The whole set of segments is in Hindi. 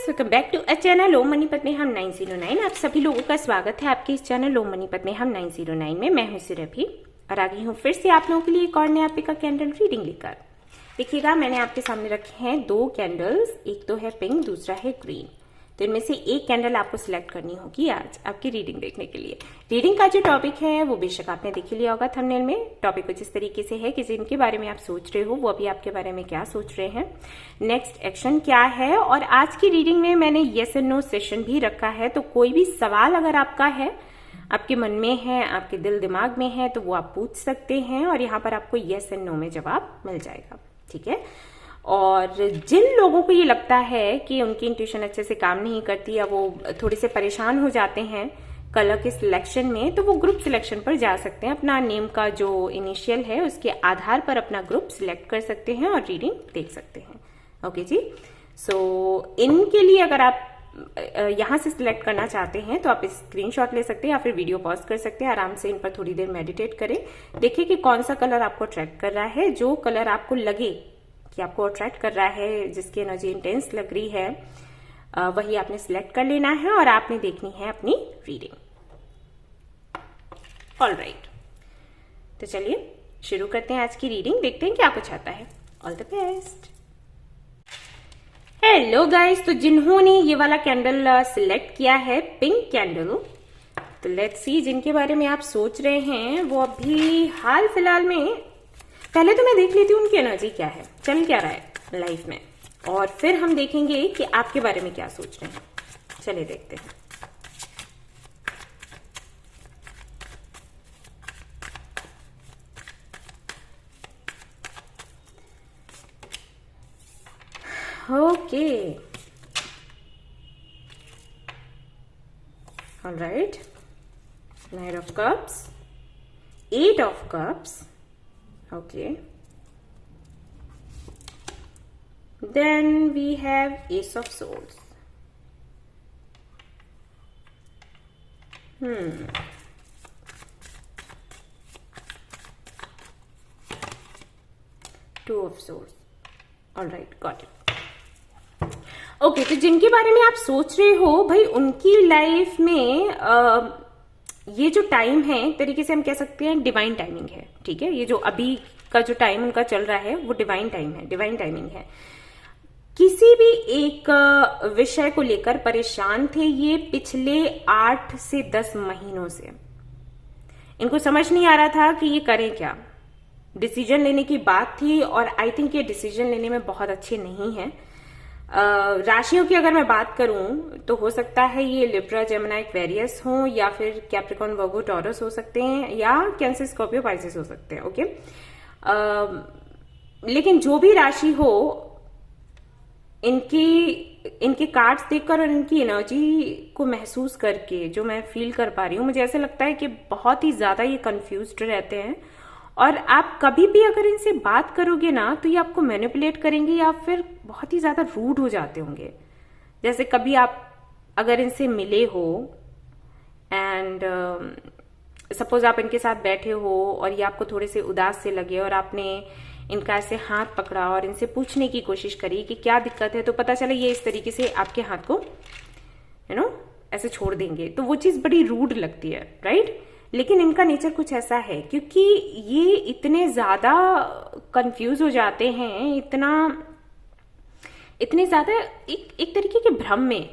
Guys, welcome back to a channel Om मनीपत में हम 909। आप सभी लोगों का स्वागत है आपके इस चैनल ओम मनीपत में हम 909 में। मैं हूं सुरभि और आ गई हूं फिर से आप लोगों के लिए एक और नया पिक कैंडल रीडिंग लेकर। देखिएगा, मैंने आपके सामने रखे हैं दो कैंडल्स, एक तो है पिंक, दूसरा है ग्रीन। तो इनमें से एक कैंडल आपको सिलेक्ट करनी होगी आज आपकी रीडिंग देखने के लिए। रीडिंग का जो टॉपिक है वो बेशक आपने देख ही लिया होगा थंबनेल में। टॉपिक कुछ इस तरीके से है कि जिनके बारे में आप सोच रहे हो वो अभी आपके बारे में क्या सोच रहे हैं, नेक्स्ट एक्शन क्या है। और आज की रीडिंग में मैंने येस एंड नो सेशन भी रखा है, तो कोई भी सवाल अगर आपका है, आपके मन में है, आपके दिल दिमाग में है, तो वो आप पूछ सकते हैं और यहाँ पर आपको येस एंड नो में जवाब मिल जाएगा। ठीक है। और जिन लोगों को ये लगता है कि उनकी इंट्यूशन अच्छे से काम नहीं करती या वो थोड़े से परेशान हो जाते हैं कलर के सिलेक्शन में, तो वो ग्रुप सिलेक्शन पर जा सकते हैं। अपना नेम का जो इनिशियल है उसके आधार पर अपना ग्रुप सिलेक्ट कर सकते हैं और रीडिंग देख सकते हैं। ओके जी। सो इनके लिए अगर आप यहां से सिलेक्ट करना चाहते हैं तो आप स्क्रीनशॉट ले सकते हैं या फिर वीडियो पॉज कर सकते हैं। आराम से इन पर थोड़ी देर मेडिटेट करें, देखिए कि कौन सा कलर आपको अट्रैक्ट कर रहा है। जो कलर आपको लगे कि आपको अट्रैक्ट कर रहा है, जिसकी एनर्जी इंटेंस लग रही है, वही आपने सिलेक्ट कर लेना है और आपने देखनी है अपनी रीडिंग। ऑलराइट, तो चलिए शुरू करते हैं आज की रीडिंग, देखते हैं क्या कुछ आता है। All the best. Hello guys, तो जिन्होंने ये वाला कैंडल सिलेक्ट किया है, पिंक कैंडल, तो लेट्स सी जिनके बारे में आप सोच रहे हैं वो अभी हाल फिलहाल में, पहले तो मैं देख लेती हूँ उनकी एनर्जी क्या है, चल क्या रहा है लाइफ में, और फिर हम देखेंगे कि आपके बारे में क्या सोच रहे हैं। चलिए देखते हैं। Okay, alright. Night of cups, 8 of cups, okay, then we have Ace of Swords. Two of Swords. All right, got it. Okay, तो जिनके बारे में आप सोच रहे हो भाई, उनकी लाइफ में ये जो टाइम है, तरीके से हम कह सकते हैं डिवाइन टाइमिंग है। ठीक है, ये जो अभी का जो टाइम उनका चल रहा है वो डिवाइन टाइम है, डिवाइन टाइमिंग है। किसी भी एक विषय को लेकर परेशान थे ये पिछले 8 से 10 महीनों से। इनको समझ नहीं आ रहा था कि ये करें क्या। डिसीजन लेने की बात थी और आई थिंक ये डिसीजन लेने में बहुत अच्छे नहीं है। राशियों की अगर मैं बात करूं तो हो सकता है ये लिब्रा, जेमिनी, एक्वेरियस हो, या फिर कैप्रिकॉर्न, वर्गो, टॉरस हो सकते हैं, या कैंसर, स्कॉर्पियो, पाइसेस हो सकते हैं। ओके, लेकिन जो भी राशि हो, इनके कार्ड्स देखकर और इनकी एनर्जी को महसूस करके जो मैं फील कर पा रही हूं, मुझे ऐसा लगता है कि बहुत ही ज्यादा ये कंफ्यूज्ड रहते हैं। और आप कभी भी अगर इनसे बात करोगे ना तो ये आपको मैनिपुलेट करेंगे या फिर बहुत ही ज्यादा रूड हो जाते होंगे। जैसे कभी आप अगर इनसे मिले हो एंड सपोज आप इनके साथ बैठे हो और ये आपको थोड़े से उदास से लगे और आपने इनका ऐसे हाथ पकड़ा और इनसे पूछने की कोशिश करी कि क्या दिक्कत है, तो पता चला ये इस तरीके से आपके हाथ को ऐसे छोड़ देंगे, तो वो चीज बड़ी रूड लगती है, राइट। लेकिन इनका नेचर कुछ ऐसा है, क्योंकि ये इतने ज्यादा कंफ्यूज हो जाते हैं, इतने ज्यादा एक तरीके के भ्रम में,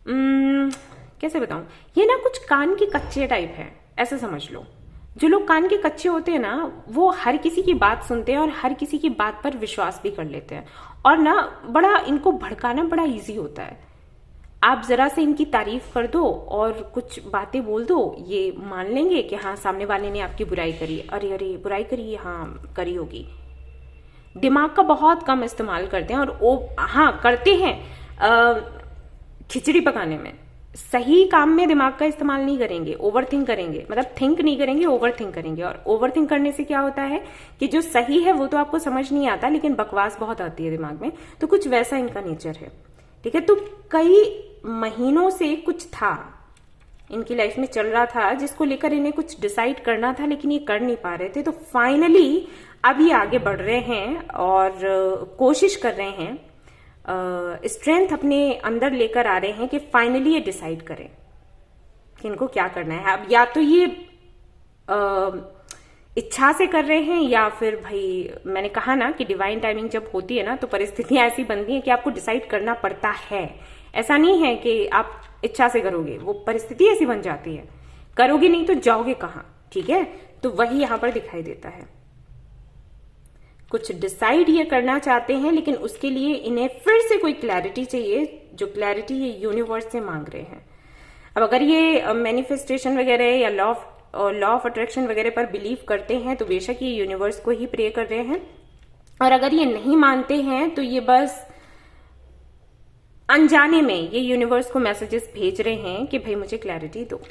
कैसे बताऊं, ये ना कुछ कान के कच्चे टाइप है, ऐसा समझ लो। जो लोग कान के कच्चे होते हैं ना, वो हर किसी की बात सुनते हैं और हर किसी की बात पर विश्वास भी कर लेते हैं, और ना बड़ा इनको भड़काना बड़ा इजी होता है। आप जरा से इनकी तारीफ कर दो और कुछ बातें बोल दो, ये मान लेंगे कि हाँ सामने वाले ने आपकी बुराई करी, अरे अरे बुराई करी, हाँ करी होगी। दिमाग का बहुत कम इस्तेमाल करते हैं, और हाँ करते हैं खिचड़ी पकाने में। सही काम में दिमाग का इस्तेमाल नहीं करेंगे, ओवर थिंक करेंगे, मतलब थिंक नहीं करेंगे, ओवर थिंक करेंगे। और ओवर थिंक करने से क्या होता है कि जो सही है वो तो आपको समझ नहीं आता, लेकिन बकवास बहुत आती है दिमाग में। तो कुछ वैसा इनका नेचर है। ठीक है, तो कई महीनों से कुछ था इनकी लाइफ में चल रहा था जिसको लेकर इन्हें कुछ डिसाइड करना था, लेकिन ये कर नहीं पा रहे थे। तो फाइनली अब ये आगे बढ़ रहे हैं और कोशिश कर रहे हैं स्ट्रेंथ अपने अंदर लेकर आ रहे हैं कि फाइनली ये डिसाइड करें कि इनको क्या करना है। अब या तो ये इच्छा से कर रहे हैं, या फिर भाई मैंने कहा ना कि डिवाइन टाइमिंग जब होती है ना तो परिस्थितियां ऐसी बनती हैं कि आपको डिसाइड करना पड़ता है। ऐसा नहीं है कि आप इच्छा से करोगे, वो परिस्थिति ऐसी बन जाती है, करोगे नहीं तो जाओगे कहाँ। ठीक है, तो वही यहां पर दिखाई देता है। कुछ डिसाइड ये करना चाहते हैं, लेकिन उसके लिए इन्हें फिर से कोई क्लैरिटी चाहिए, जो क्लैरिटी ये यूनिवर्स से मांग रहे हैं। अब अगर ये मैनिफेस्टेशन वगैरह या लॉ ऑफ अट्रैक्शन वगैरह पर बिलीव करते हैं तो बेशक ये यूनिवर्स को ही प्रे कर रहे हैं, और अगर ये नहीं मानते हैं तो ये बस अनजाने में ये यूनिवर्स को मैसेजेस भेज रहे हैं कि भाई मुझे क्लैरिटी दो।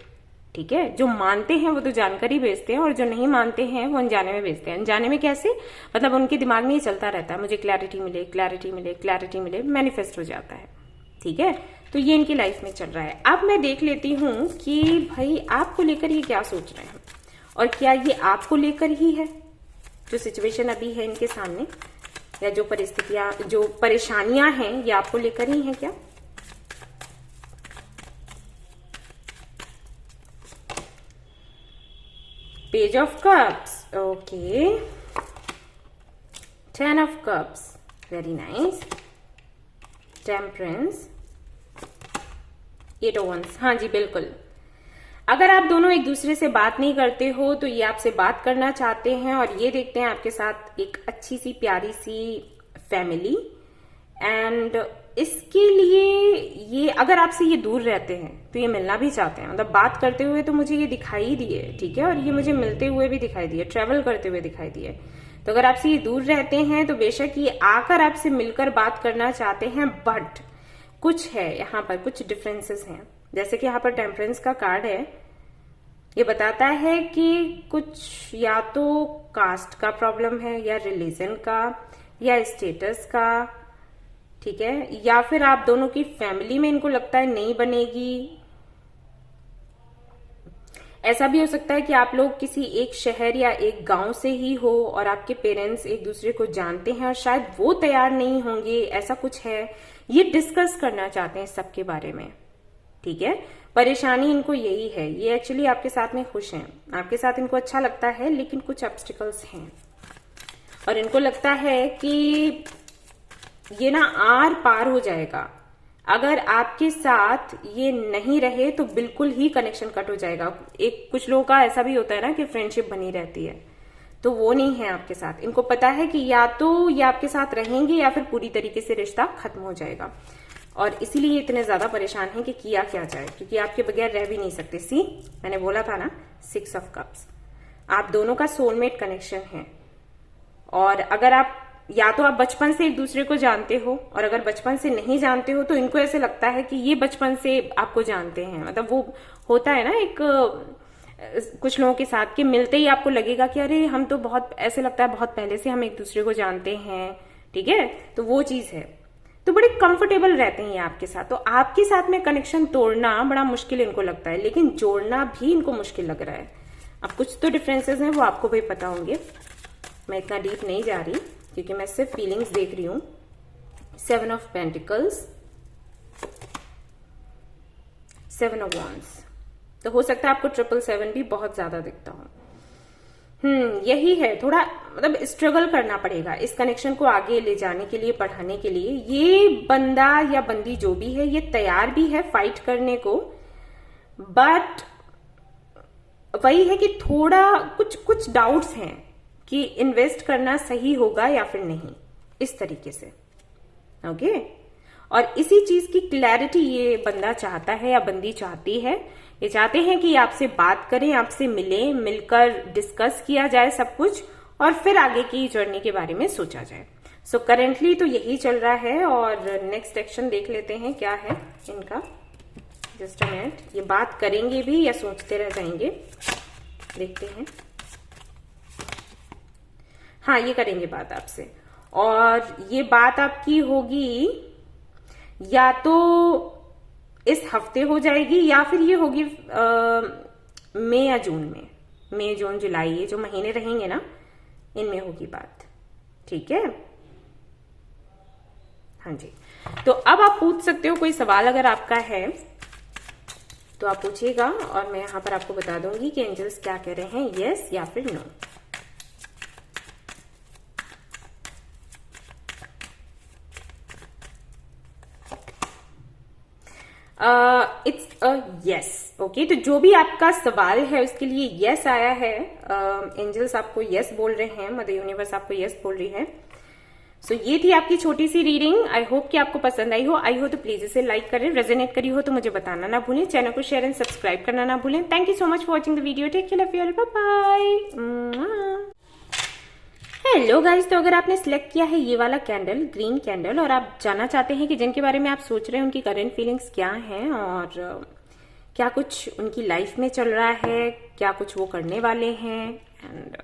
ठीक है, जो मानते हैं वो तो जानकारी भेजते हैं, और जो नहीं मानते हैं वो अनजाने में भेजते हैं। अनजाने में कैसे, मतलब उनके दिमाग में ये चलता रहता है मुझे क्लैरिटी मिले, क्लैरिटी मिले, क्लैरिटी मिले, मैनिफेस्ट हो जाता है। ठीक है, तो ये इनकी लाइफ में चल रहा है। अब मैं देख लेती हूं कि भाई आपको लेकर ये क्या सोच रहे हैं, और क्या ये आपको लेकर ही है जो सिचुएशन अभी है इनके सामने, या जो परिस्थितियां, जो परेशानियां हैं ये आपको लेकर ही है क्या। Page of cups, okay, 10 of cups, very nice, temperance, 8 of wands. हाँ जी बिल्कुल, अगर आप दोनों एक दूसरे से बात नहीं करते हो तो ये आपसे बात करना चाहते हैं, और ये देखते हैं आपके साथ एक अच्छी सी प्यारी सी फैमिली। एंड इसके लिए ये, अगर आपसे ये दूर रहते हैं तो ये मिलना भी चाहते हैं, मतलब बात करते हुए तो मुझे ये दिखाई दिए। ठीक है, और ये मुझे मिलते हुए भी दिखाई दिए, ट्रेवल करते हुए दिखाई दिए। तो अगर आपसे ये दूर रहते हैं तो बेशक ये आकर आपसे मिलकर बात करना चाहते हैं, बट कुछ है यहाँ पर, कुछ डिफरेंसेस हैं। जैसे कि यहाँ पर टेम्परेंस का कार्ड है, ये बताता है कि कुछ या तो कास्ट का प्रॉब्लम है, या रिलीजन का, या स्टेटस का। ठीक है, या फिर आप दोनों की फैमिली में इनको लगता है नहीं बनेगी। ऐसा भी हो सकता है कि आप लोग किसी एक शहर या एक गांव से ही हो, और आपके पेरेंट्स एक दूसरे को जानते हैं और शायद वो तैयार नहीं होंगे, ऐसा कुछ है। ये डिस्कस करना चाहते हैं सबके बारे में। ठीक है, परेशानी इनको यही है, ये एक्चुअली आपके साथ में खुश हैं, आपके साथ इनको अच्छा लगता है, लेकिन कुछ ऑब्स्टिकल्स हैं, और इनको लगता है कि ये ना आर पार हो जाएगा। अगर आपके साथ ये नहीं रहे तो बिल्कुल ही कनेक्शन कट हो जाएगा। एक कुछ लोगों का ऐसा भी होता है ना कि फ्रेंडशिप बनी रहती है, तो वो नहीं है आपके साथ। इनको पता है कि या तो ये आपके साथ रहेंगे या फिर पूरी तरीके से रिश्ता खत्म हो जाएगा, और इसीलिए इतने ज्यादा परेशान हैं कि किया क्या जाए, क्योंकि आपके बगैर रह भी नहीं सकते। सी, मैंने बोला था ना, 6 ऑफ कप्स, आप दोनों का सोलमेट कनेक्शन है। और अगर आप, या तो आप बचपन से एक दूसरे को जानते हो, और अगर बचपन से नहीं जानते हो तो इनको ऐसे लगता है कि ये बचपन से आपको जानते हैं। मतलब वो होता है ना एक कुछ लोगों के साथ कि मिलते ही आपको लगेगा कि अरे हम तो बहुत, ऐसे लगता है बहुत पहले से हम एक दूसरे को जानते हैं। ठीक है, तो वो चीज है, तो बड़े कंफर्टेबल रहते हैं ये आपके साथ। तो आपके साथ में कनेक्शन तोड़ना बड़ा मुश्किल इनको लगता है, लेकिन जोड़ना भी इनको मुश्किल लग रहा है। अब कुछ तो डिफरेंसेस हैं, वो आपको भी पता होंगे, मैं इतना डीप नहीं जा रही क्योंकि मैं सिर्फ फीलिंग्स देख रही हूं। 7 ऑफ पेंटिकल्स, 7 ऑफ वॉन्ड्स, तो हो सकता है आपको 777 भी बहुत ज्यादा दिखता हो। यही है, थोड़ा मतलब स्ट्रगल करना पड़ेगा इस कनेक्शन को आगे ले जाने के लिए, बढ़ाने के लिए। ये बंदा या बंदी जो भी है ये तैयार भी है फाइट करने को, बट वही है कि थोड़ा कुछ डाउट्स हैं कि इन्वेस्ट करना सही होगा या फिर नहीं, इस तरीके से। ओके, और इसी चीज की क्लैरिटी ये बंदा चाहता है या बंदी चाहती है। ये चाहते हैं कि आपसे बात करें, आपसे मिले, मिलकर डिस्कस किया जाए सब कुछ, और फिर आगे की जर्नी के बारे में सोचा जाए। सो करेंटली तो यही चल रहा है, और नेक्स्ट एक्शन देख लेते हैं क्या है इनका। जस्ट अ मिनट, ये बात करेंगे भी या सोचते रह जाएंगे, देखते हैं। हाँ, ये करेंगे बात आपसे, और ये बात आपकी होगी या तो इस हफ्ते हो जाएगी, या फिर ये होगी मई या जून में। मई, जून, जुलाई, ये जो महीने रहेंगे ना, इनमें होगी बात। ठीक है, हाँ जी। तो अब आप पूछ सकते हो, कोई सवाल अगर आपका है तो आप पूछिएगा और मैं यहाँ पर आपको बता दूंगी कि एंजल्स क्या कह रहे हैं, यस या फिर no. It's a yes. Okay, तो जो भी आपका सवाल है उसके लिए यस आया है। एंजल्स आपको यस बोल रहे हैं, मदर यूनिवर्स आपको यस बोल रही है। सो ये थी आपकी छोटी सी रीडिंग। आई होप कि आपको पसंद आई हो तो प्लीज इसे लाइक करें, रेजोनेट करी हो तो मुझे बताना ना भूलें, चैनल को शेयर एंड सब्सक्राइब करना ना भूलें। Thank you so much for watching the video, take care, love you all, bye. Hello guys, तो अगर आपने सिलेक्ट किया है ये वाला कैंडल, ग्रीन कैंडल, और आप जानना चाहते हैं कि जिनके बारे में आप सोच रहे हैं उनकी करंट फीलिंग्स क्या हैं और क्या कुछ उनकी लाइफ में चल रहा है, क्या कुछ वो करने वाले हैं, एंड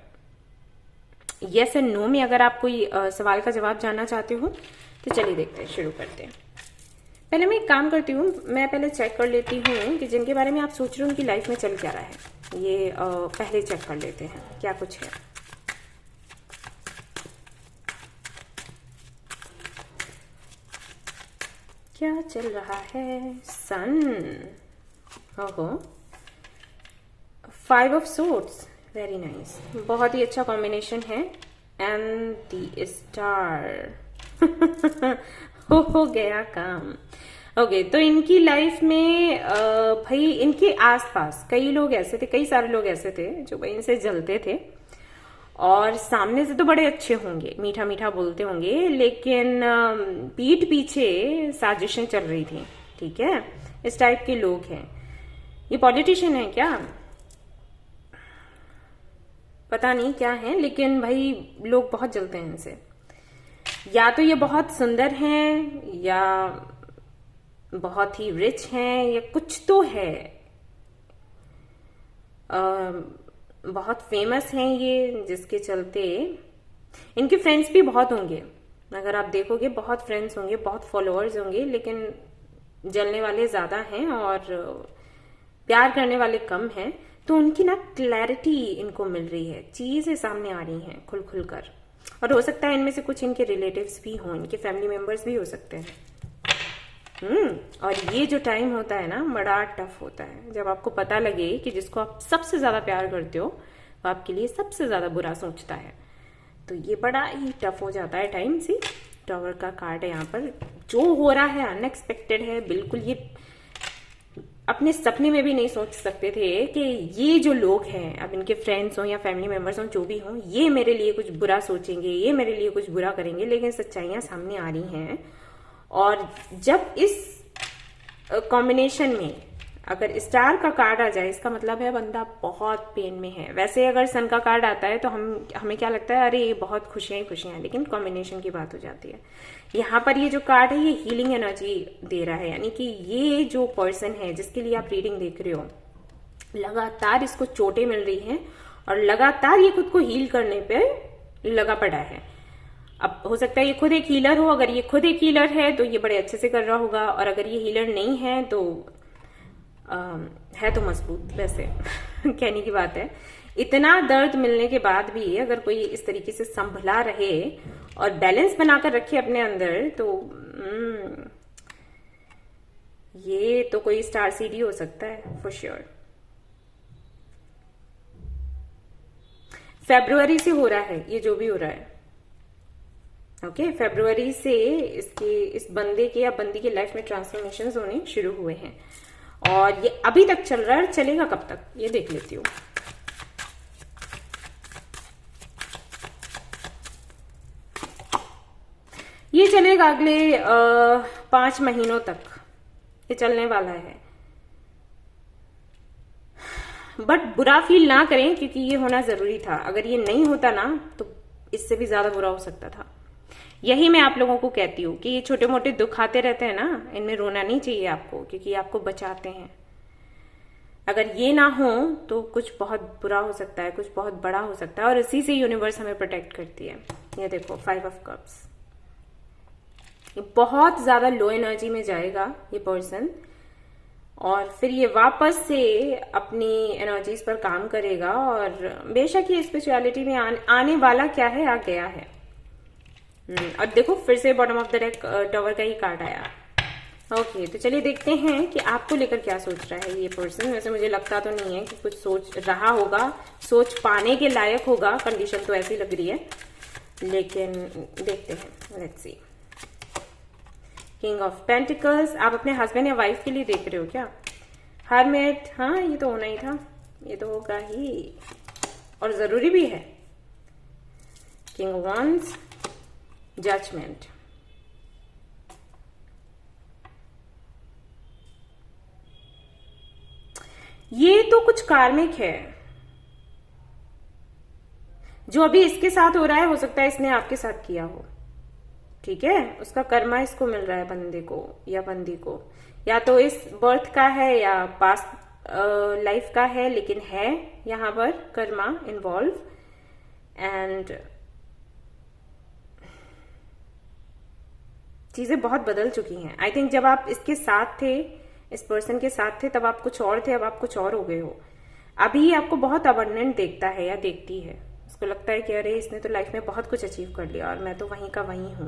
यस एंड नो में अगर आप कोई सवाल का जवाब जानना चाहते हो तो चलिए देखते हैं, शुरू करते हैं। पहले मैं एक काम करती हूँ, मैं पहले चेक कर लेती हूँ कि जिनके बारे में आप सोच रहे हो उनकी लाइफ में चल क्या रहा है। ये पहले चेक कर लेते हैं क्या कुछ है। क्या चल रहा है? सन, ओहो, 5 ऑफ सोर्ड्स, वेरी नाइस, बहुत ही अच्छा कॉम्बिनेशन है, एंड द स्टार। हो गया काम। ओके, तो इनकी लाइफ में भाई इनके आसपास कई लोग ऐसे थे, कई सारे लोग ऐसे थे जो भाई इनसे जलते थे और सामने से तो बड़े अच्छे होंगे, मीठा मीठा बोलते होंगे, लेकिन पीठ पीछे साजिशें चल रही थी। ठीक है, इस टाइप के लोग हैं। ये पॉलिटिशियन है क्या, पता नहीं क्या है, लेकिन भाई लोग बहुत जलते हैं इनसे। या तो ये बहुत सुंदर हैं या बहुत ही रिच हैं या कुछ तो है, बहुत फेमस हैं ये, जिसके चलते इनके फ्रेंड्स भी बहुत होंगे। अगर आप देखोगे बहुत फ्रेंड्स होंगे, बहुत फॉलोअर्स होंगे, लेकिन जलने वाले ज्यादा हैं और प्यार करने वाले कम हैं। तो उनकी ना क्लैरिटी इनको मिल रही है, चीजें सामने आ रही हैं खुल खुल कर, और हो सकता है इनमें से कुछ इनके रिलेटिव्स भी हों, इनके फैमिली मेंबर्स भी हो सकते हैं। और ये जो टाइम होता है ना, बड़ा टफ होता है, जब आपको पता लगे कि जिसको आप सबसे ज्यादा प्यार करते हो वो आपके लिए सबसे ज्यादा बुरा सोचता है, तो ये बड़ा ही टफ हो जाता है टाइम। सी टावर का कार्ड है यहाँ पर, जो हो रहा है अनएक्सपेक्टेड है बिल्कुल, ये अपने सपने में भी नहीं सोच सकते थे कि ये जो लोग हैं, अब इनके फ्रेंड्स हों या फैमिली मेंबर्स हों, जो भी हों, ये मेरे लिए कुछ बुरा सोचेंगे, ये मेरे लिए कुछ बुरा करेंगे, लेकिन सच्चाइयां सामने आ रही हैं। और जब इस कॉम्बिनेशन में अगर स्टार का कार्ड आ जाए, इसका मतलब है बंदा बहुत पेन में है। वैसे अगर सन का कार्ड आता है तो हमें क्या लगता है, अरे ये बहुत खुशियां ही खुशियां हैं, लेकिन कॉम्बिनेशन की बात हो जाती है। यहाँ पर ये जो कार्ड है ये हीलिंग एनर्जी दे रहा है, यानी कि ये जो पर्सन है जिसके लिए आप रीडिंग देख रहे हो, लगातार इसको चोटें मिल रही हैं और लगातार ये खुद को हील करने पे लगा पड़ा है। अब हो सकता है ये खुद एक हीलर हो, अगर ये खुद एक हीलर है तो ये बड़े अच्छे से कर रहा होगा, और अगर ये हीलर नहीं है तो है तो मजबूत। वैसे कहने की बात है, इतना दर्द मिलने के बाद भी अगर कोई इस तरीके से संभला रहे और बैलेंस बनाकर रखे अपने अंदर, तो ये तो कोई स्टार सीडी हो सकता है फॉर श्योर। फरवरी से हो रहा है ये जो भी हो रहा है। ओके, फरवरी से इस बंदे के या बंदी के लाइफ में ट्रांसफॉर्मेशंस होने शुरू हुए हैं, और ये अभी तक चल रहा है। चलेगा कब तक ये देख लेती हूँ। ये चलेगा अगले 5 महीनों तक ये चलने वाला है। बट बुरा फील ना करें, क्योंकि ये होना जरूरी था। अगर ये नहीं होता ना तो इससे भी ज्यादा बुरा हो सकता था। यही मैं आप लोगों को कहती हूँ कि ये छोटे मोटे दुख आते रहते हैं ना, इनमें रोना नहीं चाहिए आपको, क्योंकि आपको बचाते हैं। अगर ये ना हो तो कुछ बहुत बुरा हो सकता है, कुछ बहुत बड़ा हो सकता है, और इसी से यूनिवर्स हमें प्रोटेक्ट करती है। ये देखो 5 ऑफ कप्स, ये बहुत ज्यादा लो एनर्जी में जाएगा ये पर्सन, और फिर ये वापस से अपनी एनर्जीज पर काम करेगा, और बेशक ये स्पिरिचुअलिटी में आने वाला क्या है, आ गया है। और देखो फिर से bottom of the deck tower का ही कार्ड आया। ओके, तो चलिए देखते हैं कि आपको लेकर क्या सोच रहा है ये पर्सन। वैसे मुझे लगता तो नहीं है कि कुछ सोच रहा होगा, सोच पाने के लायक होगा, कंडीशन तो ऐसी लग रही है, लेकिन देखते हैं, let's see. King of pentacles, आप अपने हस्बैंड या वाइफ के लिए देख रहे हो क्या? हर्मिट, हाँ ये तो होना ही था, ये तो होगा ही और जरूरी भी है। किंग ऑफ वांड्स, जजमेंट, ये तो कुछ कार्मिक है जो अभी इसके साथ हो रहा है। हो सकता है इसने आपके साथ किया हो, ठीक है, उसका कर्मा इसको मिल रहा है, बंदे को या बंदी को, या तो इस बर्थ का है या पास्ट लाइफ का है, लेकिन है यहां पर कर्मा इन्वॉल्व। एंड चीजें बहुत बदल चुकी हैं। आई थिंक जब आप इसके साथ थे, इस पर्सन के साथ थे, तब आप कुछ और थे, अब आप कुछ और हो गए हो। अभी आपको बहुत अबंडेंट देखता है या देखती है, उसको लगता है कि अरे इसने तो लाइफ में बहुत कुछ अचीव कर लिया और मैं तो वहीं का वहीं हूं,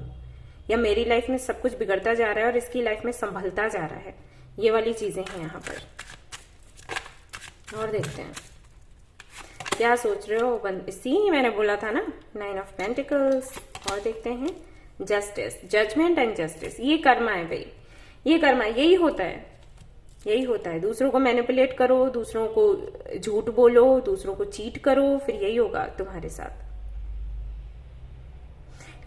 या मेरी लाइफ में सब कुछ बिगड़ता जा रहा है और इसकी लाइफ में संभलता जा रहा है। ये वाली चीजें हैं यहाँ पर। और देखते हैं क्या सोच रहे हो इसी मैंने बोला था ना, 9 ऑफ पेंटिकल्स। और देखते हैं जस्टिस, जजमेंट एंड जस्टिस। ये कर्मा है भाई, ये कर्मा, यही होता है, यही होता है। दूसरों को मैनिपुलेट करो, दूसरों को झूठ बोलो, दूसरों को चीट करो, फिर यही होगा तुम्हारे साथ।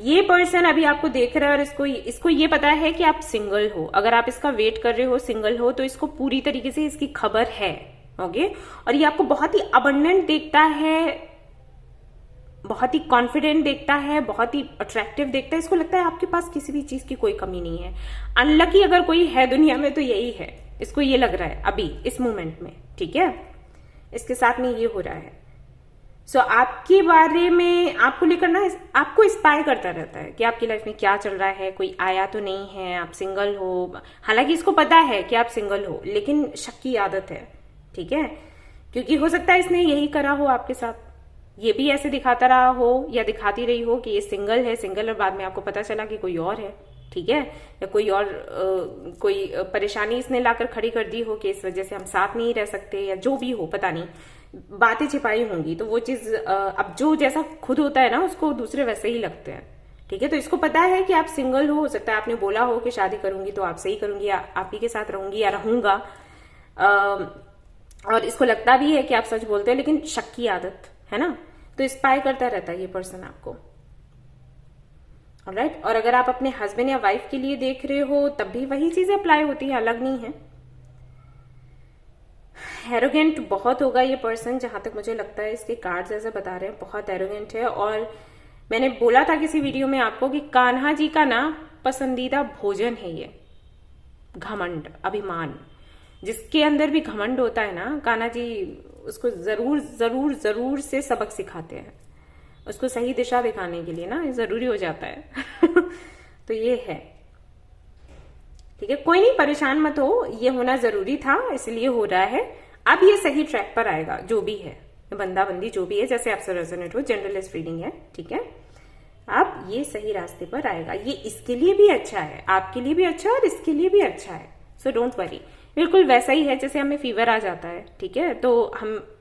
ये पर्सन अभी आपको देख रहा है और इसको ये पता है कि आप सिंगल हो। अगर आप इसका वेट कर रहे हो, सिंगल हो, तो इसको पूरी तरीके से इसकी खबर है। ओके, और ये आपको बहुत ही अबंडेंट देखता है, बहुत ही कॉन्फिडेंट देखता है, बहुत ही अट्रैक्टिव देखता है। इसको लगता है आपके पास किसी भी चीज की कोई कमी नहीं है। अनलकी अगर कोई है दुनिया में तो यही है, इसको ये लग रहा है अभी इस मोमेंट में, ठीक है, इसके साथ में ये हो रहा है। सो आपके बारे में, आपको लेकर ना, आपको स्पाई करता रहता है कि आपकी लाइफ में क्या चल रहा है, कोई आया तो नहीं है, आप सिंगल हो। हालांकि इसको पता है कि आप सिंगल हो, लेकिन शक की आदत है, ठीक है, क्योंकि हो सकता है इसने यही करा हो आपके साथ। ये भी ऐसे दिखाता रहा हो या दिखाती रही हो कि ये सिंगल है, सिंगल, और बाद में आपको पता चला कि कोई और है, ठीक है, या कोई और कोई परेशानी इसने लाकर खड़ी कर दी हो कि इस वजह से हम साथ नहीं रह सकते, या जो भी हो, पता नहीं, बातें छिपाई होंगी। तो वो चीज अब जो जैसा खुद होता है ना, उसको दूसरे वैसे ही लगते हैं, ठीक है। तो इसको पता है कि आप सिंगल हो सकता है आपने बोला हो कि शादी करूंगी तो आपसे ही करूंगी, या आप ही के साथ रहूंगी या रहूंगा, और इसको लगता भी है कि आप सच बोलते हैं, लेकिन शक की आदत है ना, तो स्पाई करता रहता है ये पर्सन आपको। ऑलराइट, और अगर आप अपने हस्बैंड या वाइफ के लिए देख रहे हो तब भी वही चीजें अप्लाई होती है, अलग नहीं है। एरोगेंट बहुत होगा ये पर्सन, जहां तक मुझे लगता है इसके कार्ड्स ऐसे बता रहे हैं, बहुत एरोगेंट है। और मैंने बोला था किसी वीडियो में आपको कि कान्हा जी का ना पसंदीदा भोजन है ये घमंड, अभिमान। जिसके अंदर भी घमंड होता है ना, कान्हा जी उसको जरूर जरूर जरूर से सबक सिखाते हैं, उसको सही दिशा दिखाने के लिए ना, ये जरूरी हो जाता है। तो ये है, ठीक है, कोई नहीं, परेशान मत हो, ये होना जरूरी था, इसलिए हो रहा है। अब ये सही ट्रैक पर आएगा, जो भी है, बंदा बंदी जो भी है, जैसे आपसे रेजोनेट हो, जनरलिस्ट रीडिंग है, ठीक है। अब ये सही रास्ते पर आएगा, ये इसके लिए भी अच्छा है, आपके लिए भी अच्छा है और इसके लिए भी अच्छा है। सो डोंट वरी, बिल्कुल वैसा ही है जैसे हमें फीवर आ जाता है, ठीक है, तो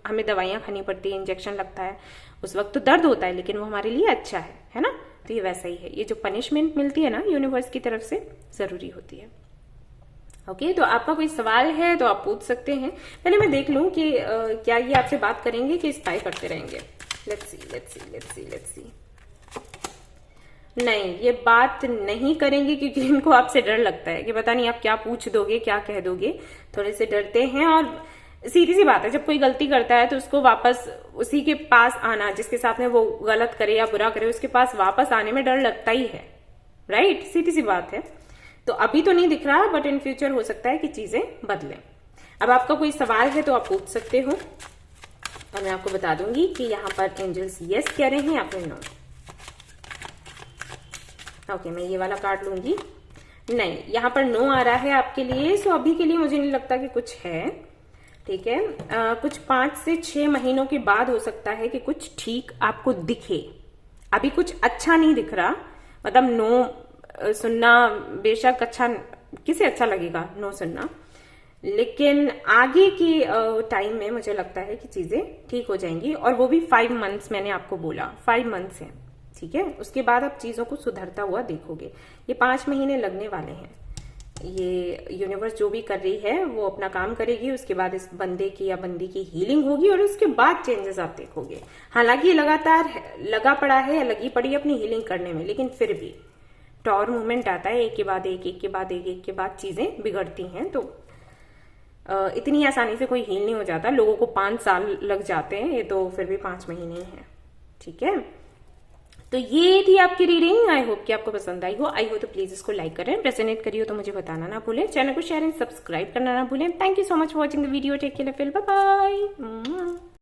हमें दवाइयां खानी पड़ती है, इंजेक्शन लगता है, उस वक्त तो दर्द होता है, लेकिन वो हमारे लिए अच्छा है ना। तो ये वैसा ही है, ये जो पनिशमेंट मिलती है ना यूनिवर्स की तरफ से, जरूरी होती है। ओके, तो आपका कोई सवाल है तो आप पूछ सकते हैं। पहले मैं देख लूं कि क्या ये आपसे बात करेंगे कि स्पाई करते रहेंगे। Let's see let's see let's see let's see. नहीं, ये बात नहीं करेंगे क्योंकि इनको आपसे डर लगता है कि पता नहीं आप क्या पूछ दोगे, क्या कह दोगे, थोड़े से डरते हैं। और सीधी सी बात है, जब कोई गलती करता है तो उसको वापस उसी के पास आना, जिसके साथ में वो गलत करे या बुरा करे, उसके पास वापस आने में डर लगता ही है, राइट, सीधी सी बात है। तो अभी तो नहीं दिख रहा, बट इन फ्यूचर हो सकता है कि चीजें बदलें। अब आपका कोई सवाल है तो आप पूछ सकते हो और मैं आपको बता दूंगी कि यहाँ पर एंजल्स यस कह रहे हैं या फिर नो। ओके, मैं ये वाला कार्ड लूंगी। नहीं, यहाँ पर नो आ रहा है आपके लिए। सो अभी के लिए मुझे नहीं लगता कि कुछ है, ठीक है। कुछ 5 से 6 महीनों के बाद हो सकता है कि कुछ ठीक आपको दिखे। अभी कुछ अच्छा नहीं दिख रहा, मतलब नो सुनना बेशक अच्छा, किसे अच्छा लगेगा नो सुनना, लेकिन आगे की टाइम में मुझे लगता है कि चीजें ठीक हो जाएंगी, और वो भी 5 मंथ्स, मैंने आपको बोला 5 मंथ्स है, ठीक है। उसके बाद आप चीजों को सुधरता हुआ देखोगे। ये 5 महीने लगने वाले हैं, ये यूनिवर्स जो भी कर रही है वो अपना काम करेगी, उसके बाद इस बंदे की या बंदी की हीलिंग होगी, और उसके बाद चेंजेस आप देखोगे। हालांकि ये लगातार लगा पड़ा है या लगी पड़ी है अपनी हीलिंग करने में, लेकिन फिर भी टॉर मूवमेंट आता है, एक के बाद एक के बाद एक के बाद चीजें बिगड़ती हैं। तो इतनी आसानी से कोई हील नहीं हो जाता, लोगों को 5 साल लग जाते हैं, ये तो फिर भी 5 महीने ही है, ठीक है। तो ये थी आपकी रीडिंग। आई होप कि आपको पसंद आई हो। तो प्लीज इसको लाइक करें, रेजोनेट करिए तो मुझे बताना ना भूलें, चैनल को शेयर एंड सब्सक्राइब करना ना भूलें। Thank you so much for watching the video. Take care, bye bye.